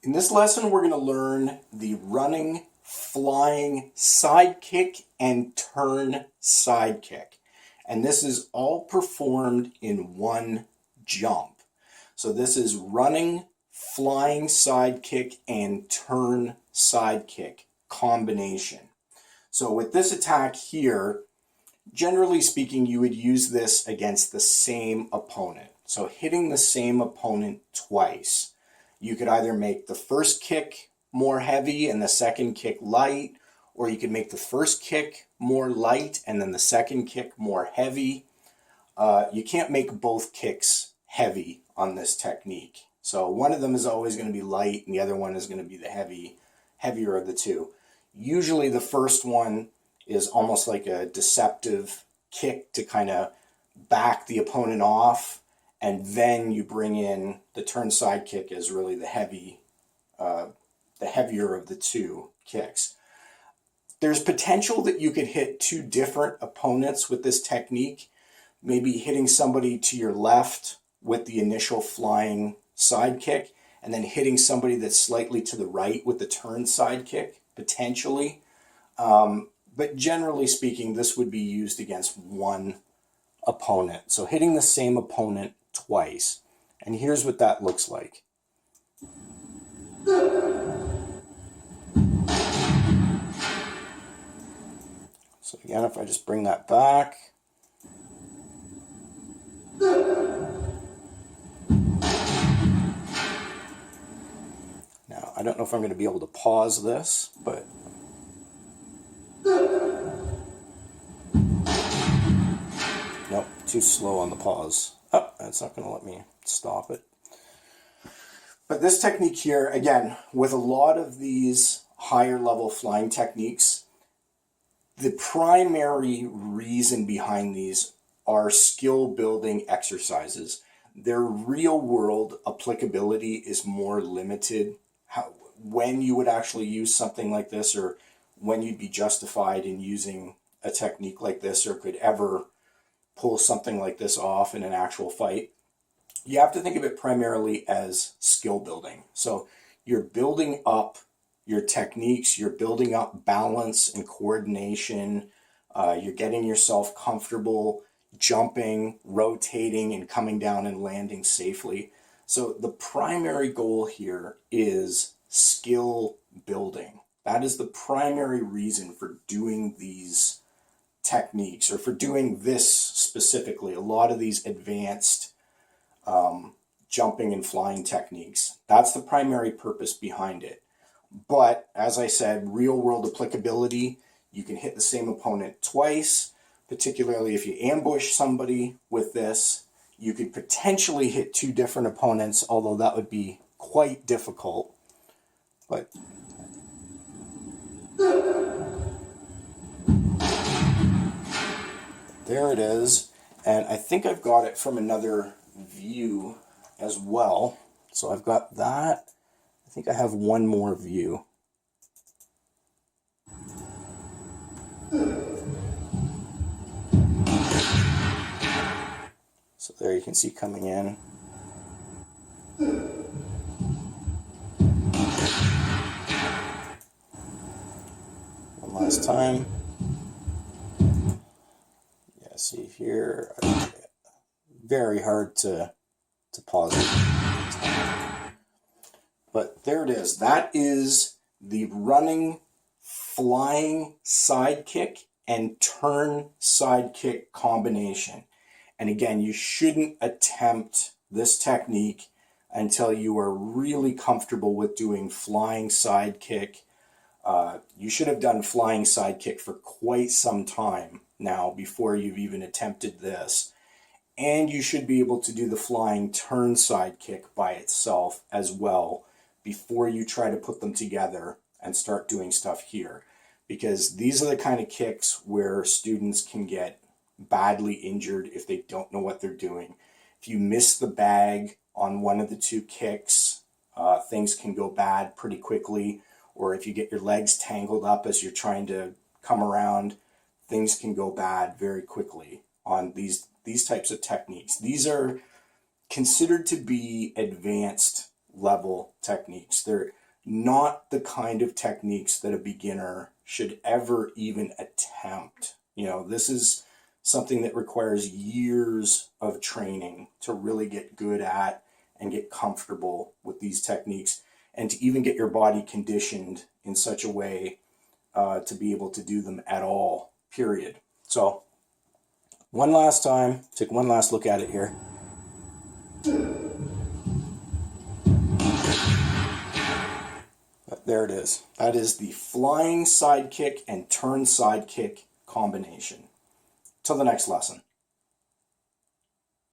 In this lesson, we're going to learn the running, flying side kick and turn side kick. And this is all performed in one jump. So this is running, flying side kick and turn side kick combination. So with this attack here, generally speaking, you would use this against the same opponent. So hitting the same opponent twice. You could either make the first kick more heavy and the second kick light, or you could make the first kick more light and then the second kick more heavy. You can't make both kicks heavy on this technique. So one of them is always going to be light and the other one is going to be the heavier of the two. Usually the first one is almost like a deceptive kick to kind of back the opponent off, and then you bring in the turn side kick as really the heavier of the two kicks. There's potential that you could hit two different opponents with this technique, maybe hitting somebody to your left with the initial flying side kick, and then hitting somebody that's slightly to the right with the turn side kick, potentially. But generally speaking, this would be used against one opponent. So hitting the same opponent twice. And here's what that looks like. So again, if I just bring that back. Now, I don't know if I'm going to be able to pause this, but nope, too slow on the pause. Oh, that's not going to let me stop it. But this technique here, again, with a lot of these higher level flying techniques, the primary reason behind these are skill building exercises. Their real world applicability is more limited. When you would actually use something like this, or when you'd be justified in using a technique like this, or could ever pull something like this off in an actual fight, you have to think of it primarily as skill building. So you're building up your techniques, you're building up balance and coordination, you're getting yourself comfortable jumping, rotating, and coming down and landing safely. So the primary goal here is skill building. That is the primary reason for doing these techniques, or for doing this specifically, a lot of these advanced jumping and flying techniques. That's the primary purpose behind it. But as I said, real world applicability, you can hit the same opponent twice, particularly if you ambush somebody with this. You could potentially hit two different opponents, although that would be quite difficult. But there it is. And I think I've got it from another view as well. So I've got that. I think I have one more view. So there you can see coming in. One last time. Yeah, see here. Very hard to pause it. But there it is. That is the running, flying side kick and turn side kick combination. And again, you shouldn't attempt this technique until you are really comfortable with doing flying side kick. You should have done flying side kick for quite some time now before you've even attempted this. And you should be able to do the flying turn side kick by itself as well before you try to put them together and start doing stuff here. Because these are the kind of kicks where students can get badly injured if they don't know what they're doing. If you miss the bag on one of the two kicks, things can go bad pretty quickly. Or if you get your legs tangled up as you're trying to come around, things can go bad very quickly on these types of techniques. These are considered to be advanced level techniques. They're not the kind of techniques that a beginner should ever even attempt. You know, this is something that requires years of training to really get good at and get comfortable with these techniques, and to even get your body conditioned in such a way to be able to do them at all, period. So one last time, take one last look at it here. But there it is. That is the flying side kick and turn side kick combination. Till the next lesson.